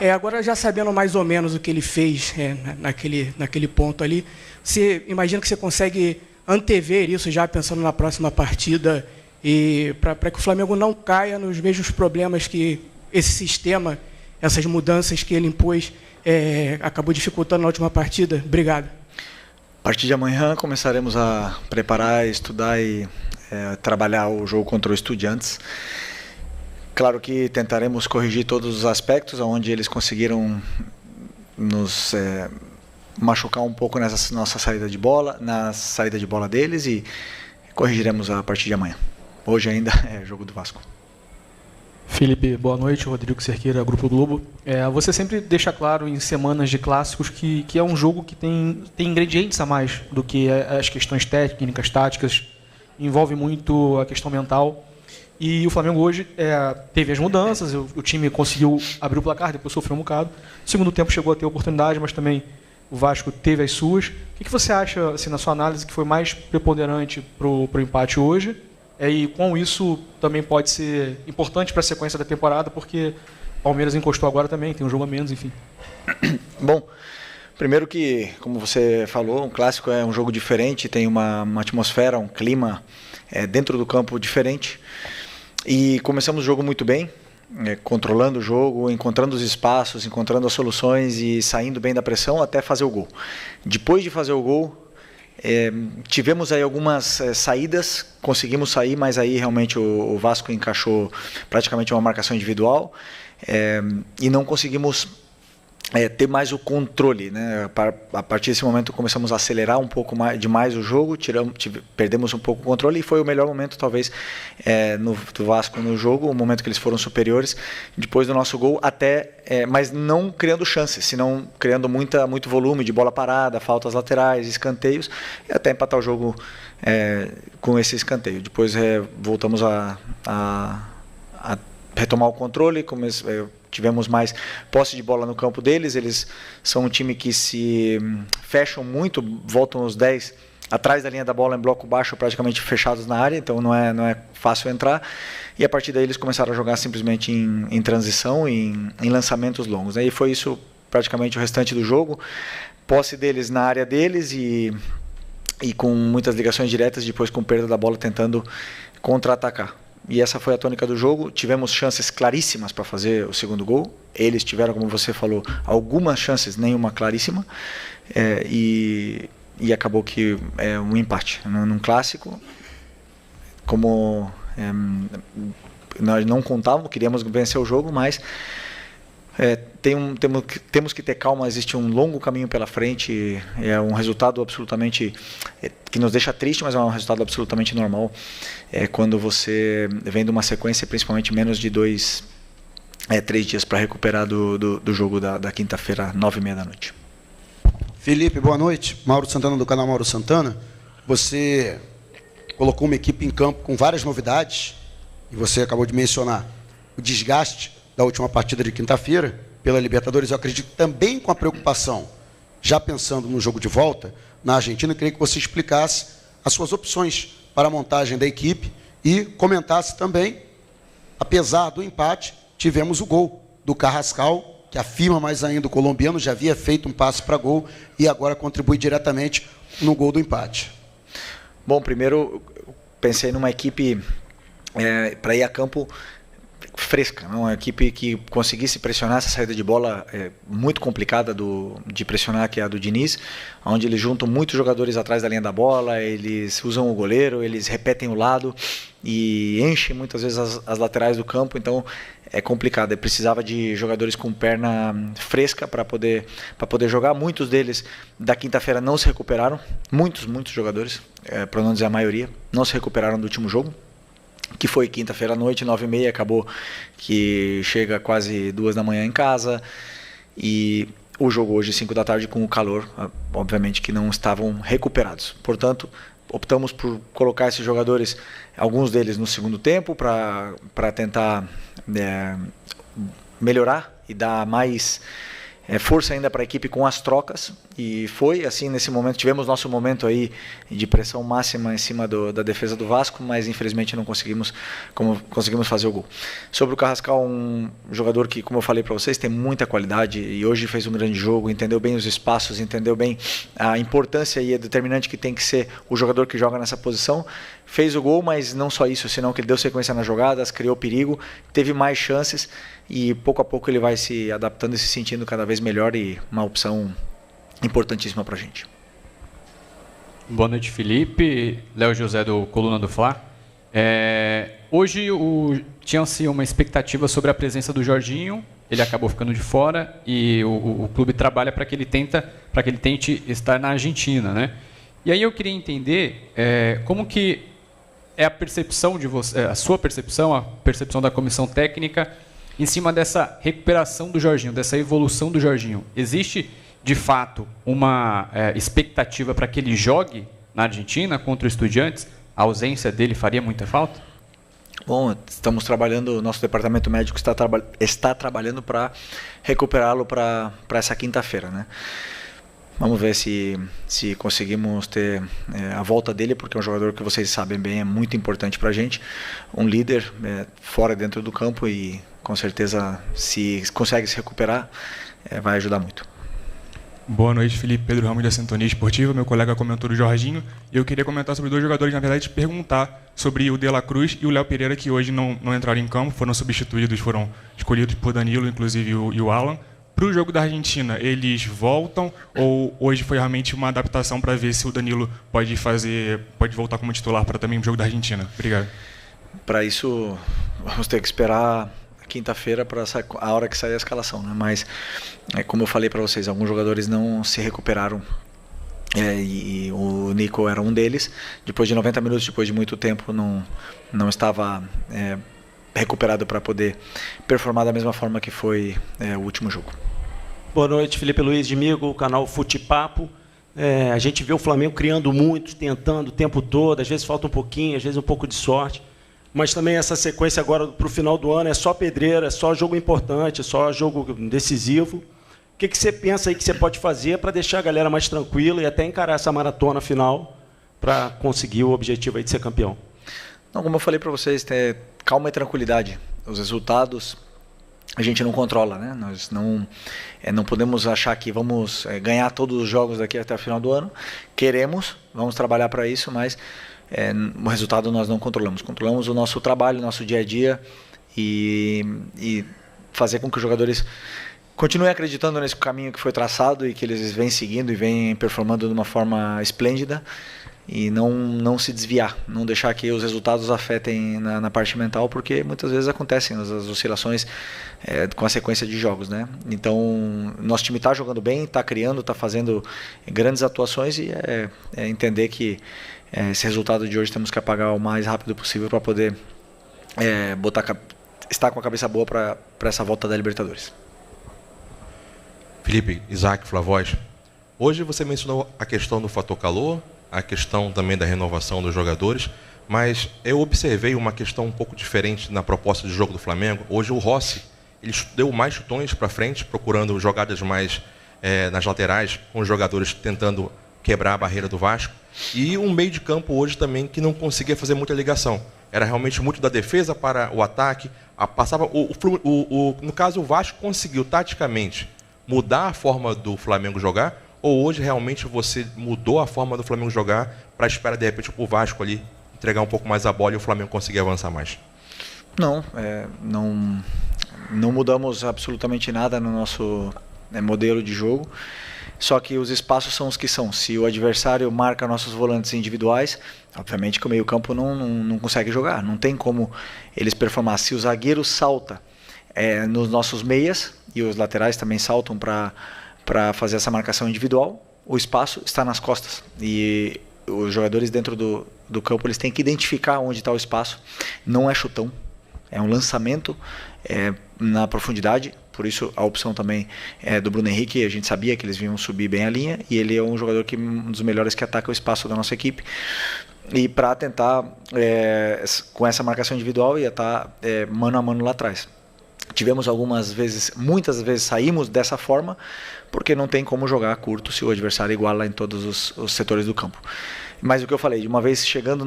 Agora, já sabendo mais ou menos o que ele fez naquele ponto ali, você imagina que você consegue antever isso já pensando na próxima partida e para que o Flamengo não caia nos mesmos problemas que esse sistema, essas mudanças que ele impôs, acabou dificultando na última partida? Obrigado. A partir de amanhã começaremos a preparar, estudar e trabalhar o jogo contra o Estudiantes. Claro que tentaremos corrigir todos os aspectos onde eles conseguiram nos machucar um pouco nessa nossa saída de bola, na saída de bola deles, e corrigiremos a partir de amanhã. Hoje ainda é jogo do Vasco. Felipe, boa noite. Rodrigo Cerqueira, Grupo Globo. Você sempre deixa claro em semanas de clássicos que é um jogo que tem ingredientes a mais do que as questões técnicas, táticas. Envolve muito a questão mental. E o Flamengo hoje teve as mudanças, o time conseguiu abrir o placar, depois sofreu um bocado. No segundo tempo chegou a ter oportunidade, mas também o Vasco teve as suas. O que você acha, assim, na sua análise, que foi mais preponderante para o empate hoje? E com isso também pode ser importante para a sequência da temporada, porque o Palmeiras encostou agora também, tem um jogo a menos, enfim. Bom, primeiro que, como você falou, um clássico é um jogo diferente, tem uma atmosfera, um clima dentro do campo diferente. E começamos o jogo muito bem, controlando o jogo, encontrando os espaços, encontrando as soluções e saindo bem da pressão até fazer o gol. Depois de fazer o gol, tivemos aí algumas saídas, conseguimos sair, mas aí realmente o Vasco encaixou praticamente uma marcação individual e não conseguimos ter mais o controle, né? A partir desse momento começamos a acelerar um pouco demais o jogo, perdemos um pouco o controle, e foi o melhor momento talvez do Vasco no jogo, o momento que eles foram superiores depois do nosso gol, mas não criando chances, senão criando muito volume de bola parada, faltas laterais, escanteios, e até empatar o jogo com esse escanteio. Depois voltamos a retomar o controle, tivemos mais posse de bola no campo deles. Eles são um time que se fecham muito, voltam os 10 atrás da linha da bola em bloco baixo, praticamente fechados na área, então não é fácil entrar, e a partir daí eles começaram a jogar simplesmente em transição, em lançamentos longos, né? E foi isso praticamente o restante do jogo, posse deles na área deles e com muitas ligações diretas, depois com perda da bola tentando contra-atacar. E essa foi a tônica do jogo. Tivemos chances claríssimas para fazer o segundo gol. Eles tiveram, como você falou, algumas chances, nenhuma claríssima. E acabou que é um empate num clássico. Como nós não contávamos, queríamos vencer o jogo, mas temos que ter calma. Existe um longo caminho pela frente. É um resultado absolutamente que nos deixa triste, mas é um resultado absolutamente normal. Quando você vem de uma sequência, principalmente menos de 3 dias para recuperar do jogo da quinta-feira, 9h30 da noite. Felipe, boa noite. Mauro Santana, do canal Mauro Santana. Você colocou uma equipe em campo com várias novidades, e você acabou de mencionar o desgaste da última partida de quinta-feira pela Libertadores. Eu acredito também com a preocupação, já pensando no jogo de volta na Argentina. Eu queria que você explicasse as suas opções para a montagem da equipe e comentasse também, apesar do empate, tivemos o gol do Carrascal, que afirma mais ainda o colombiano, já havia feito um passe para gol e agora contribui diretamente no gol do empate. Bom, primeiro pensei numa equipe para ir a campo fresca, uma equipe que conseguisse pressionar essa saída de bola muito complicada de pressionar, que é a do Diniz, onde eles juntam muitos jogadores atrás da linha da bola, eles usam o goleiro, eles repetem o lado e enchem muitas vezes as laterais do campo, então é complicado. Precisava de jogadores com perna fresca para poder jogar. Muitos deles da quinta-feira não se recuperaram, muitos jogadores, para não dizer a maioria, não se recuperaram do último jogo, que foi quinta-feira à noite, 9h30, acabou que chega quase 2 da manhã em casa, e o jogo hoje 5 da tarde com o calor, obviamente que não estavam recuperados. Portanto, optamos por colocar esses jogadores, alguns deles no segundo tempo, para tentar melhorar e dar mais força ainda para a equipe com as trocas, e foi assim nesse momento. Tivemos nosso momento aí de pressão máxima em cima da defesa do Vasco, mas infelizmente não conseguimos fazer o gol. Sobre o Carrascal, um jogador que, como eu falei para vocês, tem muita qualidade e hoje fez um grande jogo, entendeu bem os espaços, entendeu bem a importância e a determinante que tem que ser o jogador que joga nessa posição. Fez o gol, mas não só isso, senão que ele deu sequência nas jogadas, criou perigo, teve mais chances e pouco a pouco ele vai se adaptando e se sentindo cada vez melhor, e uma opção importantíssima para a gente. Boa noite, Felipe. Léo José, do Coluna do Fla. Hoje tinha-se uma expectativa sobre a presença do Jorginho, ele acabou ficando de fora e o clube trabalha para que ele tente estar na Argentina, né? E aí eu queria entender como que é a percepção de você, a sua percepção, a percepção da comissão técnica em cima dessa recuperação do Jorginho, dessa evolução do Jorginho. Existe, de fato, uma expectativa para que ele jogue na Argentina contra o Estudiantes? A ausência dele faria muita falta? Bom, estamos trabalhando, o nosso departamento médico está trabalhando para recuperá-lo para essa quinta-feira, né? Vamos ver se conseguimos ter a volta dele, porque é um jogador que vocês sabem bem, é muito importante para a gente, um líder fora e dentro do campo, e com certeza, se consegue se recuperar, vai ajudar muito. Boa noite, Felipe. Pedro Ramos, da Sintonia Esportiva. Meu colega comentou do Jorginho. E eu queria comentar sobre dois jogadores, na verdade, perguntar sobre o De La Cruz e o Léo Pereira, que hoje não entraram em campo, foram substituídos, foram escolhidos por Danilo, inclusive e o Alan. Para o jogo da Argentina, eles voltam ou hoje foi realmente uma adaptação para ver se o Danilo pode voltar como titular para também o jogo da Argentina? Obrigado. Para isso, vamos ter que esperar quinta-feira para a hora que sair a escalação, né? Mas, como eu falei para vocês, alguns jogadores não se recuperaram, e o Nico era um deles. Depois de 90 minutos, depois de muito tempo, não estava recuperado para poder performar da mesma forma que foi o último jogo. Boa noite, Felipe Luiz de Migo, canal Futepapo. A gente vê o Flamengo criando muito, tentando o tempo todo, às vezes falta um pouquinho, às vezes um pouco de sorte, mas também essa sequência agora para o final do ano é só pedreira, é só jogo importante, é só jogo decisivo. O que você pensa aí que você pode fazer para deixar a galera mais tranquila e até encarar essa maratona final para conseguir o objetivo aí de ser campeão? Não, como eu falei para vocês, calma e tranquilidade. Os resultados a gente não controla, né? Nós não podemos achar que vamos ganhar todos os jogos daqui até o final do ano. Queremos, vamos trabalhar para isso, mas o resultado nós não controlamos. Controlamos o nosso trabalho, o nosso dia a dia, e fazer com que os jogadores continuem acreditando nesse caminho que foi traçado e que eles vêm seguindo e vêm performando de uma forma esplêndida, e não se desviar, não deixar que os resultados afetem na parte mental, porque muitas vezes acontecem as oscilações com a sequência de jogos, né? Então, nosso time está jogando bem, está criando, está fazendo grandes atuações, e entender que esse resultado de hoje temos que apagar o mais rápido possível para poder estar com a cabeça boa para essa volta da Libertadores. Felipe, Isaac, Flavoz, hoje você mencionou a questão do fator calor, a questão também da renovação dos jogadores, mas eu observei uma questão um pouco diferente na proposta de jogo do Flamengo. Hoje o Rossi, ele deu mais chutões para frente, procurando jogadas mais nas laterais, com os jogadores tentando quebrar a barreira do Vasco, e um meio de campo hoje também que não conseguia fazer muita ligação. Era realmente muito da defesa para o ataque. No caso, o Vasco conseguiu taticamente mudar a forma do Flamengo jogar, ou hoje realmente você mudou a forma do Flamengo jogar para esperar de repente o Vasco ali entregar um pouco mais a bola e o Flamengo conseguir avançar mais? Não mudamos absolutamente nada no nosso modelo de jogo, só que os espaços são os que são. Se o adversário marca nossos volantes individuais, obviamente que o meio-campo não consegue jogar, não tem como eles performar. Se o zagueiro salta nos nossos meias, e os laterais também saltam para fazer essa marcação individual, o espaço está nas costas, e os jogadores dentro do campo eles têm que identificar onde está o espaço. Não é chutão, é um lançamento na profundidade. Por isso a opção também do Bruno Henrique. A gente sabia que eles vinham subir bem a linha, e ele é um jogador um dos melhores que ataca o espaço da nossa equipe, e para tentar com essa marcação individual ia estar mano a mano lá atrás. tivemos muitas vezes saímos dessa forma, porque não tem como jogar curto se o adversário iguala em todos os setores do campo. Mas o que eu falei, de uma vez chegando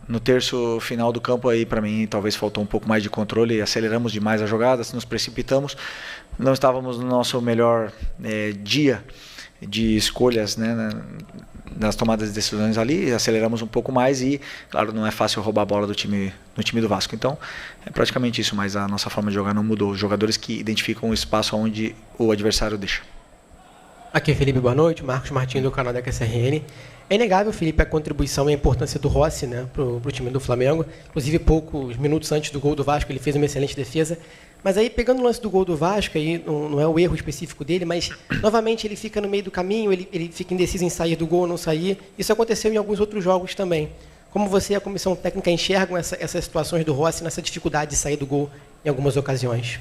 no terço final do campo, aí para mim talvez faltou um pouco mais de controle, aceleramos demais as jogadas, nos precipitamos, não estávamos no nosso melhor dia de escolhas, né, nas tomadas de decisões ali, aceleramos um pouco mais e, claro, não é fácil roubar a bola do time do Vasco. Então, é praticamente isso, mas a nossa forma de jogar não mudou. Os jogadores que identificam o espaço onde o adversário deixa. Aqui, Felipe, boa noite. Marcos Martins, do canal da QSRN. É inegável, Felipe, a contribuição e a importância do Rossi, né, para o time do Flamengo. Inclusive, poucos minutos antes do gol do Vasco, ele fez uma excelente defesa. Mas aí, pegando o lance do gol do Vasco, aí não é o erro específico dele, mas, novamente, ele fica no meio do caminho, ele fica indeciso em sair do gol ou não sair. Isso aconteceu em alguns outros jogos também. Como você e a comissão técnica enxergam essas situações do Rossi nessa dificuldade de sair do gol em algumas ocasiões?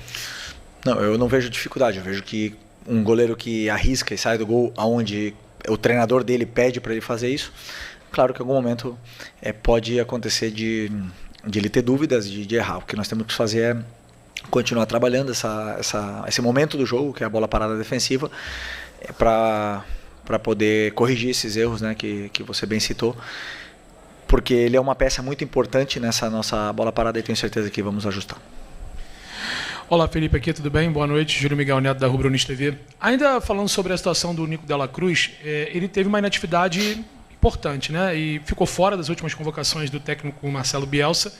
Não, eu não vejo dificuldade. Eu vejo que um goleiro que arrisca e sai do gol aonde o treinador dele pede para ele fazer isso, claro que em algum momento pode acontecer de ele ter dúvidas, de errar. O que nós temos que fazer é continuar trabalhando esse momento do jogo, que é a bola parada defensiva, para poder corrigir esses erros, né, que você bem citou, porque ele é uma peça muito importante nessa nossa bola parada e tenho certeza que vamos ajustar. Olá, Felipe, aqui, tudo bem? Boa noite, Júlio Miguel Neto, da Rubro News TV. Ainda falando sobre a situação do Nico Dela Cruz, ele teve uma inatividade importante, né? E ficou fora das últimas convocações do técnico Marcelo Bielsa.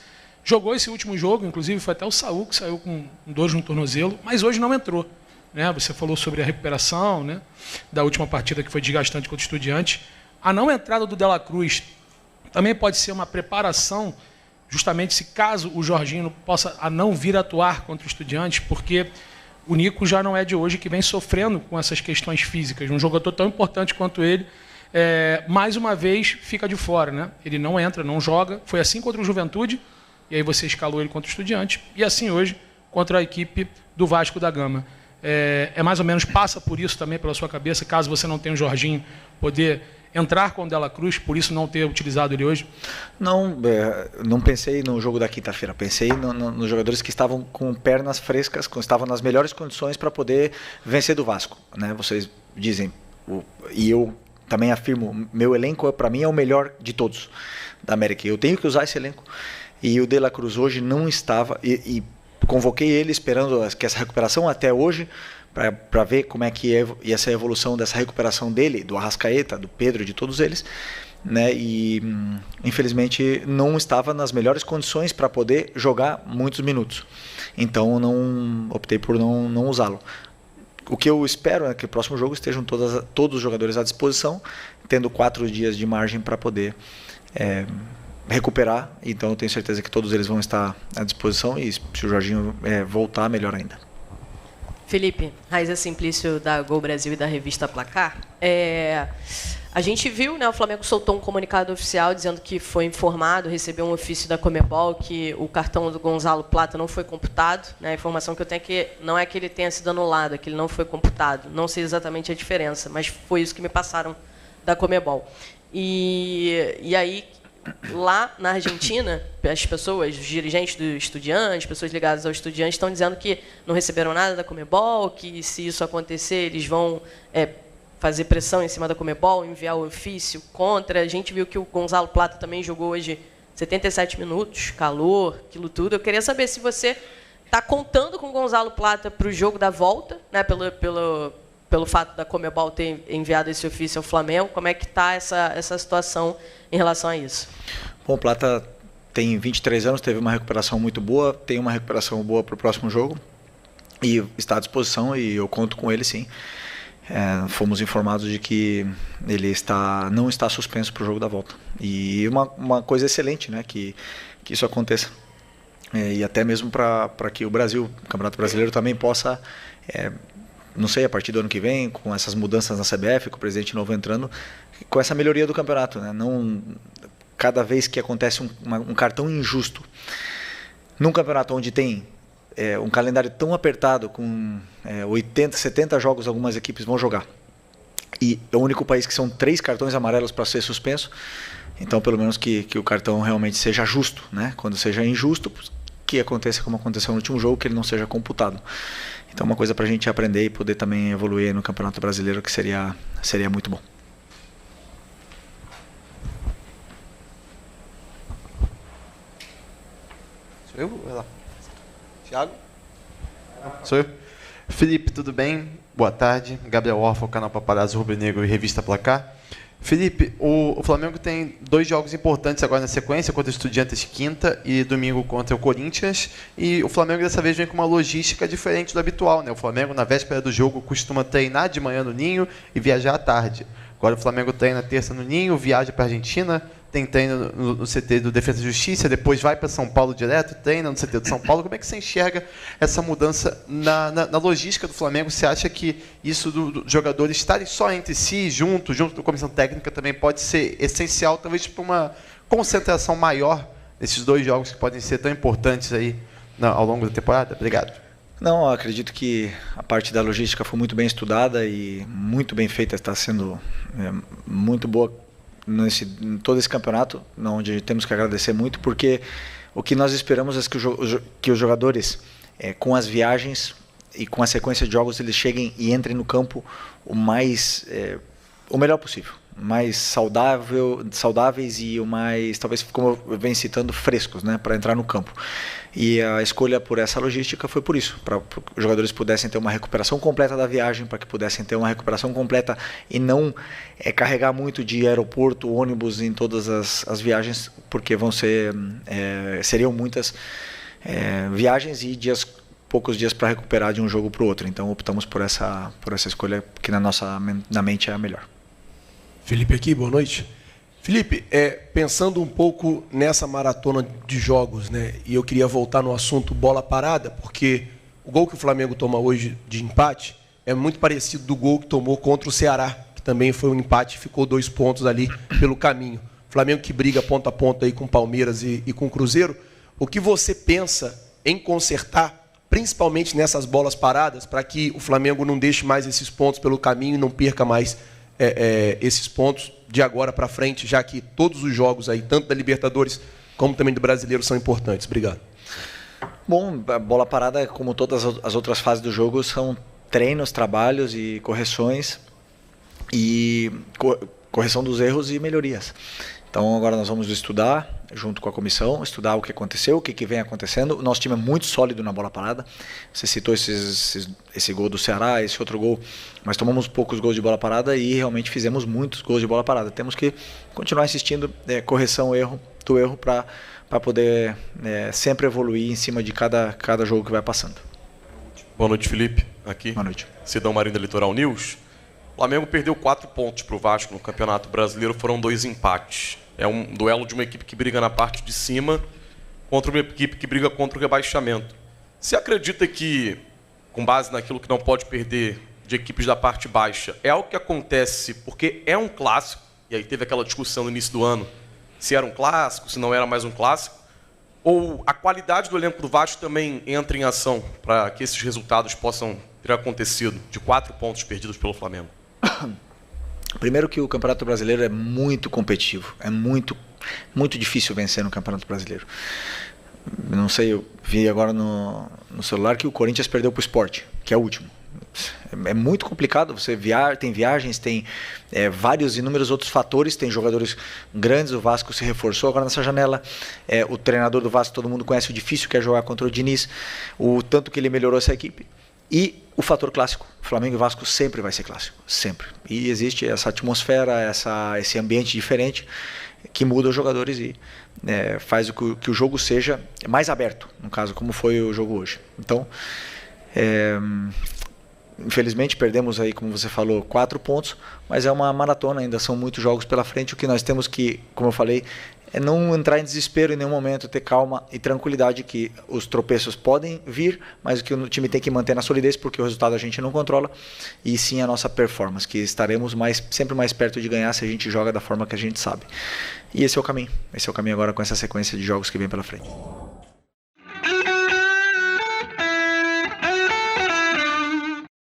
Jogou esse último jogo, inclusive foi até o Saúl que saiu com dor no tornozelo, mas hoje não entrou, né? Você falou sobre a recuperação, né, da última partida que foi desgastante contra o Estudiantes. A não entrada do Dela Cruz também pode ser uma preparação, justamente se caso o Jorginho possa não vir atuar contra o Estudiantes, porque o Nico já não é de hoje que vem sofrendo com essas questões físicas. Um jogador tão importante quanto ele, mais uma vez, fica de fora, né? Ele não entra, não joga. Foi assim contra o Juventude, e aí você escalou ele contra o Estudiantes, e assim hoje contra a equipe do Vasco da Gama. Mais ou menos, passa por isso também pela sua cabeça, caso você não tenha o Jorginho, poder entrar com o Dela Cruz, por isso não ter utilizado ele hoje? Não pensei no jogo da quinta-feira, pensei nos jogadores que estavam com pernas frescas, estavam nas melhores condições para poder vencer do Vasco, né? Vocês dizem, e eu também afirmo, meu elenco para mim é o melhor de todos da América, eu tenho que usar esse elenco, e o Dela Cruz hoje não estava, e convoquei ele esperando que essa recuperação até hoje, para ver como é que ia ser a evolução dessa recuperação dele, do Arrascaeta, do Pedro, de todos eles, né? E infelizmente não estava nas melhores condições para poder jogar muitos minutos. Então optei por não usá-lo. O que eu espero é que no próximo jogo estejam todos os jogadores à disposição, tendo 4 dias de margem para poder recuperar. Então eu tenho certeza que todos eles vão estar à disposição e se o Jorginho voltar, melhor ainda. Felipe, Raíza Simplício, da Gol Brasil e da revista Placar. A gente viu, né, o Flamengo soltou um comunicado oficial dizendo que foi informado, recebeu um ofício da Conmebol que o cartão do Gonzalo Plata não foi computado. Né, a informação que eu tenho é que não é que ele tenha sido anulado, é que ele não foi computado. Não sei exatamente a diferença, mas foi isso que me passaram da Conmebol. E aí, lá na Argentina, as pessoas, os dirigentes do Estudiantes, pessoas ligadas ao Estudiantes, estão dizendo que não receberam nada da Conmebol, que se isso acontecer, eles vão fazer pressão em cima da Conmebol, enviar o ofício contra. A gente viu que o Gonzalo Plata também jogou hoje 77 minutos, calor, aquilo tudo. Eu queria saber se você está contando com o Gonzalo Plata para o jogo da volta, né, pelo fato da Conmebol ter enviado esse ofício ao Flamengo. Como é que está essa situação em relação a isso? Bom, o Plata tem 23 anos, teve uma recuperação muito boa, tem uma recuperação boa para o próximo jogo e está à disposição e eu conto com ele sim. Fomos informados de que ele não está suspenso para o jogo da volta. E uma coisa excelente, né, que isso aconteça. E até mesmo para que o Campeonato Brasileiro também possa, não sei, a partir do ano que vem, com essas mudanças na CBF, com o presidente novo entrando, com essa melhoria do campeonato, né? Cada vez que acontece um cartão injusto, num campeonato onde tem um calendário tão apertado, com 80, 70 jogos algumas equipes vão jogar, e é o único país que são 3 cartões amarelos para ser suspenso, então pelo menos que o cartão realmente seja justo, né? Quando seja injusto, que aconteça como aconteceu no último jogo, que ele não seja computado. Então, uma coisa para a gente aprender e poder também evoluir no Campeonato Brasileiro, que seria muito bom. Sou eu? Vai lá. Thiago? Sou eu? Felipe, tudo bem? Boa tarde. Gabriel Orfa, canal Paparazzo Rubro-Negro e Revista Placar. Felipe, o Flamengo tem 2 jogos importantes agora na sequência, contra o Estudiantes quinta e domingo contra o Corinthians. E o Flamengo dessa vez vem com uma logística diferente do habitual, né? O Flamengo, na véspera do jogo, costuma treinar de manhã no Ninho e viajar à tarde. Agora o Flamengo treina terça no Ninho, viaja para a Argentina, tem treino no CT do Defesa e Justiça, depois vai para São Paulo direto, treina no CT do São Paulo. Como é que você enxerga essa mudança na logística do Flamengo? Você acha que isso dos jogadores estarem só entre si, junto da comissão técnica, também pode ser essencial, talvez para uma concentração maior nesses 2 jogos que podem ser tão importantes aí ao longo da temporada? Obrigado. Não, acredito que a parte da logística foi muito bem estudada e muito bem feita, está sendo muito boa em todo esse campeonato, onde temos que agradecer muito, porque o que nós esperamos é que os jogadores, com as viagens e com a sequência de jogos, eles cheguem e entrem no campo o melhor possível, mais saudáveis e o mais, talvez, como eu venho citando, frescos, né, para entrar no campo. E a escolha por essa logística foi por isso, para que os jogadores pudessem ter uma recuperação completa da viagem, para que pudessem ter uma recuperação completa e não carregar muito de aeroporto, ônibus em todas as viagens, porque seriam muitas viagens e poucos dias para recuperar de um jogo para o outro. Então optamos por essa escolha que na mente é a melhor. Felipe aqui, boa noite. Felipe, pensando um pouco nessa maratona de jogos, né, e eu queria voltar no assunto bola parada, porque o gol que o Flamengo toma hoje de empate é muito parecido do gol que tomou contra o Ceará, que também foi um empate, ficou 2 pontos ali pelo caminho. O Flamengo que briga ponta a ponta aí com o Palmeiras e com o Cruzeiro. O que você pensa em consertar, principalmente nessas bolas paradas, para que o Flamengo não deixe mais esses pontos pelo caminho e não perca mais esses pontos de agora para frente, já que todos os jogos aí, tanto da Libertadores como também do Brasileiro, são importantes. Obrigado. Bom, a bola parada, como todas as outras fases do jogo, são treinos, trabalhos e correções e correção dos erros e melhorias. Então agora nós vamos estudar junto com a comissão, estudar o que aconteceu, o que vem acontecendo. O nosso time é muito sólido na bola parada. Você citou esse gol do Ceará, esse outro gol, mas tomamos poucos gols de bola parada e realmente fizemos muitos gols de bola parada. Temos que continuar insistindo, correção do erro para poder sempre evoluir em cima de cada jogo que vai passando. Boa noite, Felipe. Aqui. Boa noite. Sidão Marinho da Litoral News. O Flamengo perdeu 4 pontos para o Vasco no Campeonato Brasileiro, foram 2 empates. É um duelo de uma equipe que briga na parte de cima contra uma equipe que briga contra o rebaixamento. Você acredita que, com base naquilo que não pode perder de equipes da parte baixa, é algo que acontece porque é um clássico, e aí teve aquela discussão no início do ano, se era um clássico, se não era mais um clássico, ou a qualidade do elenco do Vasco também entra em ação para que esses resultados possam ter acontecido, de 4 pontos perdidos pelo Flamengo? Primeiro que o Campeonato Brasileiro é muito competitivo, é muito difícil vencer no Campeonato Brasileiro. Não sei, eu vi agora no celular que o Corinthians perdeu para o Sport, que é o último. É muito complicado, tem viagens, tem vários inúmeros outros fatores, tem jogadores grandes, o Vasco se reforçou agora nessa janela, o treinador do Vasco, todo mundo conhece o difícil que é jogar contra o Diniz, o tanto que ele melhorou essa equipe. E o fator clássico, Flamengo e Vasco sempre vai ser clássico, sempre. E existe essa atmosfera, esse ambiente diferente que muda os jogadores e faz que o jogo seja mais aberto, no caso, como foi o jogo hoje. Então, infelizmente perdemos aí, como você falou, 4 pontos, mas é uma maratona, ainda são muitos jogos pela frente. O que nós temos que, como eu falei, é não entrar em desespero em nenhum momento, ter calma e tranquilidade que os tropeços podem vir, mas o que o time tem que manter na solidez, porque o resultado a gente não controla, e sim a nossa performance, que estaremos sempre mais perto de ganhar se a gente joga da forma que a gente sabe. E esse é o caminho agora com essa sequência de jogos que vem pela frente.